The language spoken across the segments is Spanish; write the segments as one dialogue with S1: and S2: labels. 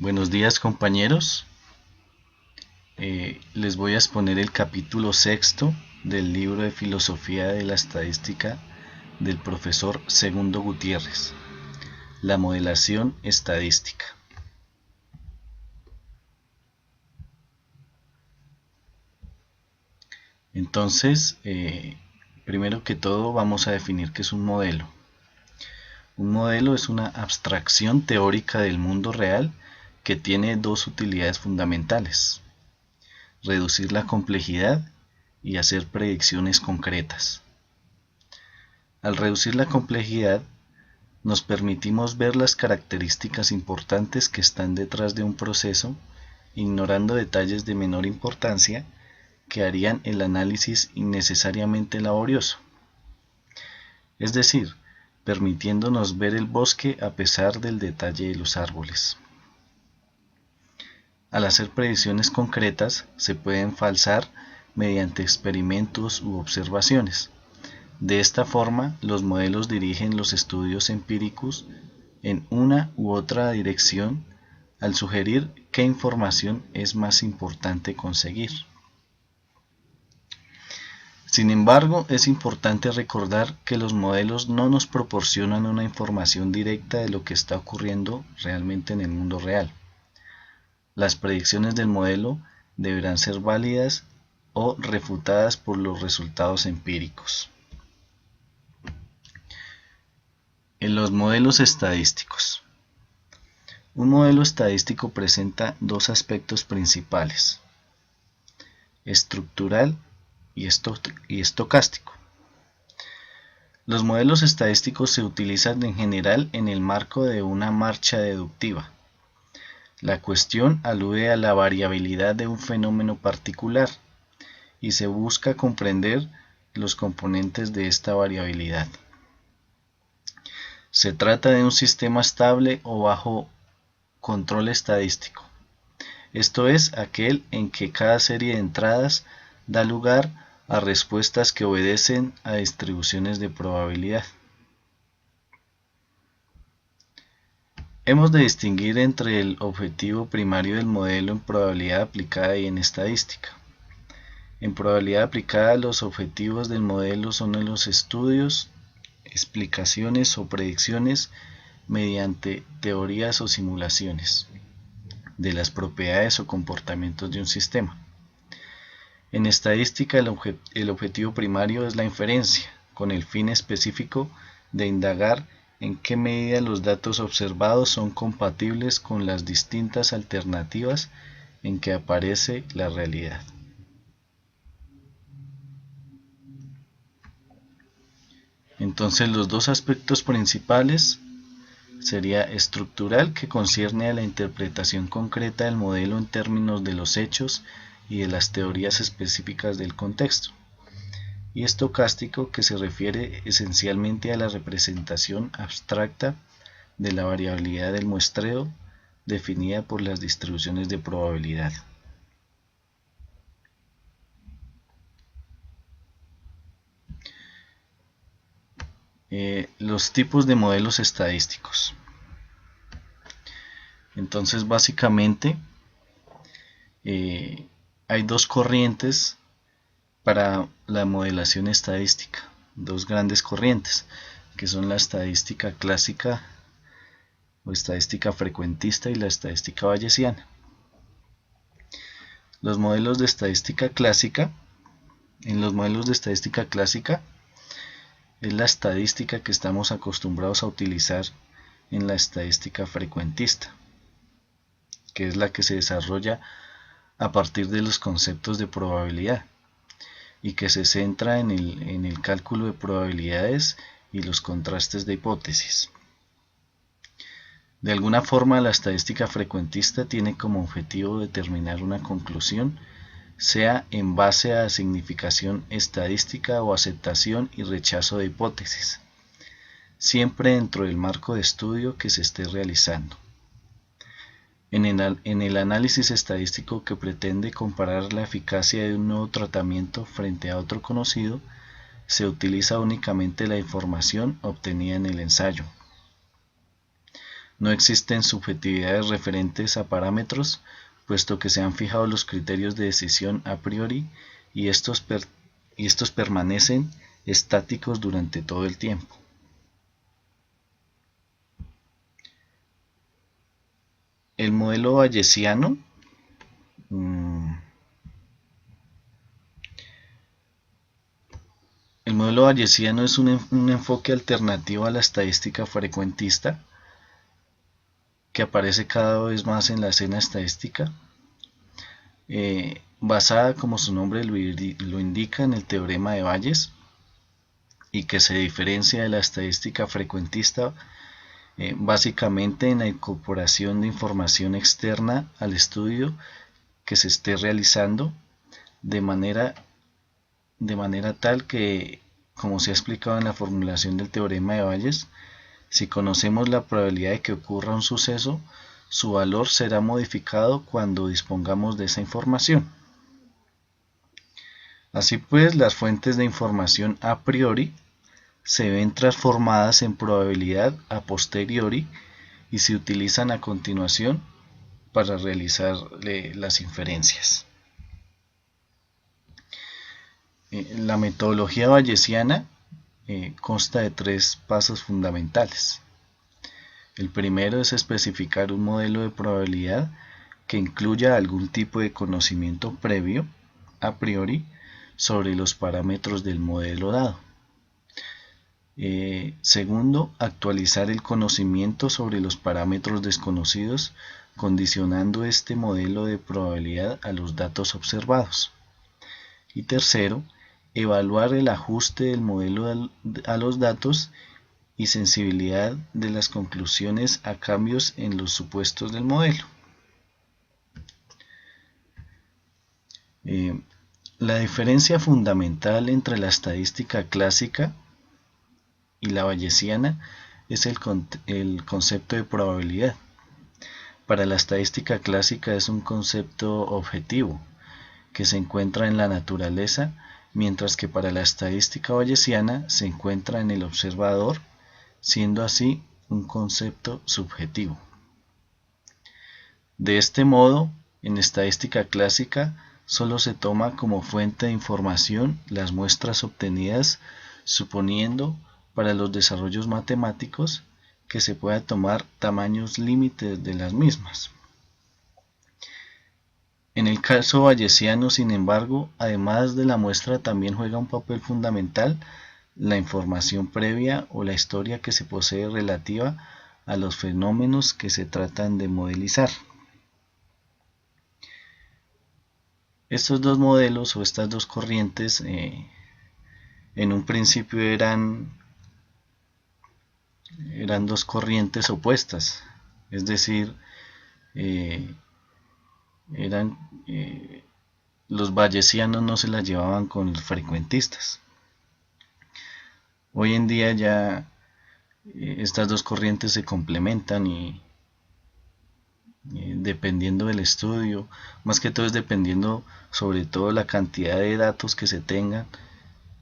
S1: Buenos días, compañeros. Les voy a exponer el capítulo sexto del libro de Filosofía de la Estadística del profesor Segundo Gutiérrez, la modelación estadística. Entonces, primero que todo vamos a definir qué es un modelo. Un modelo es una abstracción teórica del mundo real que tiene dos utilidades fundamentales: reducir la complejidad y hacer predicciones concretas. Al reducir la complejidad, nos permitimos ver las características importantes que están detrás de un proceso, ignorando detalles de menor importancia que harían el análisis innecesariamente laborioso. Es decir, permitiéndonos ver el bosque a pesar del detalle de los árboles. Al hacer predicciones concretas, se pueden falsar mediante experimentos u observaciones. De esta forma, los modelos dirigen los estudios empíricos en una u otra dirección al sugerir qué información es más importante conseguir. Sin embargo, es importante recordar que los modelos no nos proporcionan una información directa de lo que está ocurriendo realmente en el mundo real. Las predicciones del modelo deberán ser válidas o refutadas por los resultados empíricos. En los modelos estadísticos. Un modelo estadístico presenta dos aspectos principales: estructural y estocástico. Los modelos estadísticos se utilizan en general en el marco de una marcha deductiva. La cuestión alude a la variabilidad de un fenómeno particular y se busca comprender los componentes de esta variabilidad. Se trata de un sistema estable o bajo control estadístico. Esto es aquel en que cada serie de entradas da lugar a respuestas que obedecen a distribuciones de probabilidad. Hemos de distinguir entre el objetivo primario del modelo en probabilidad aplicada y en estadística. En probabilidad aplicada, los objetivos del modelo son los estudios, explicaciones o predicciones mediante teorías o simulaciones de las propiedades o comportamientos de un sistema. En estadística, el objetivo primario es la inferencia, con el fin específico de indagar en qué medida los datos observados son compatibles con las distintas alternativas en que aparece la realidad. Entonces, los dos aspectos principales sería estructural, que concierne a la interpretación concreta del modelo en términos de los hechos y de las teorías específicas del contexto, y estocástico, que se refiere esencialmente a la representación abstracta de la variabilidad del muestreo definida por las distribuciones de probabilidad. Los tipos de modelos estadísticos. Entonces, básicamente, hay dos corrientes para la modelación estadística, dos grandes corrientes, que son la estadística clásica o estadística frecuentista y la estadística bayesiana. Los modelos de estadística clásica, en los modelos de estadística clásica, es la estadística que estamos acostumbrados a utilizar en la estadística frecuentista, que es la que se desarrolla a partir de los conceptos de probabilidad y que se centra en el cálculo de probabilidades y los contrastes de hipótesis. De alguna forma, la estadística frecuentista tiene como objetivo determinar una conclusión, sea en base a significación estadística o aceptación y rechazo de hipótesis, siempre dentro del marco de estudio que se esté realizando. En el análisis estadístico que pretende comparar la eficacia de un nuevo tratamiento frente a otro conocido, se utiliza únicamente la información obtenida en el ensayo. No existen subjetividades referentes a parámetros, puesto que se han fijado los criterios de decisión a priori y estos permanecen estáticos durante todo el tiempo. El modelo bayesiano es un enfoque alternativo a la estadística frecuentista que aparece cada vez más en la escena estadística, basada, como su nombre lo indica, en el teorema de Bayes, y que se diferencia de la estadística frecuentista básicamente en la incorporación de información externa al estudio que se esté realizando, de manera tal que, como se ha explicado en la formulación del teorema de Bayes, si conocemos la probabilidad de que ocurra un suceso, su valor será modificado cuando dispongamos de esa información. Así pues, las fuentes de información a priori se ven transformadas en probabilidad a posteriori y se utilizan a continuación para realizar las inferencias. La metodología bayesiana consta de 3 pasos fundamentales. El primero es especificar un modelo de probabilidad que incluya algún tipo de conocimiento previo, a priori, sobre los parámetros del modelo dado. Segundo, actualizar el conocimiento sobre los parámetros desconocidos, condicionando este modelo de probabilidad a los datos observados. Y tercero, evaluar el ajuste del modelo a los datos y sensibilidad de las conclusiones a cambios en los supuestos del modelo. La diferencia fundamental entre la estadística clásica y la bayesiana es el concepto de probabilidad. Para la estadística clásica es un concepto objetivo que se encuentra en la naturaleza, mientras que para la estadística bayesiana se encuentra en el observador, siendo así un concepto subjetivo. De este modo, en estadística clásica solo se toma como fuente de información las muestras obtenidas, suponiendo para los desarrollos matemáticos que se pueda tomar tamaños límites de las mismas. En el caso bayesiano, sin embargo, además de la muestra también juega un papel fundamental la información previa o la historia que se posee relativa a los fenómenos que se tratan de modelizar. Estos dos modelos o estas dos corrientes en un principio eran dos corrientes opuestas, es decir, los bayesianos no se las llevaban con los frecuentistas. Hoy en día ya estas dos corrientes se complementan y dependiendo del estudio, más que todo es dependiendo sobre todo la cantidad de datos que se tengan,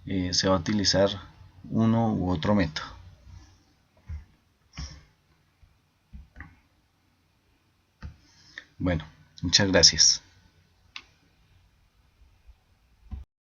S1: se va a utilizar uno u otro método. Bueno, muchas gracias.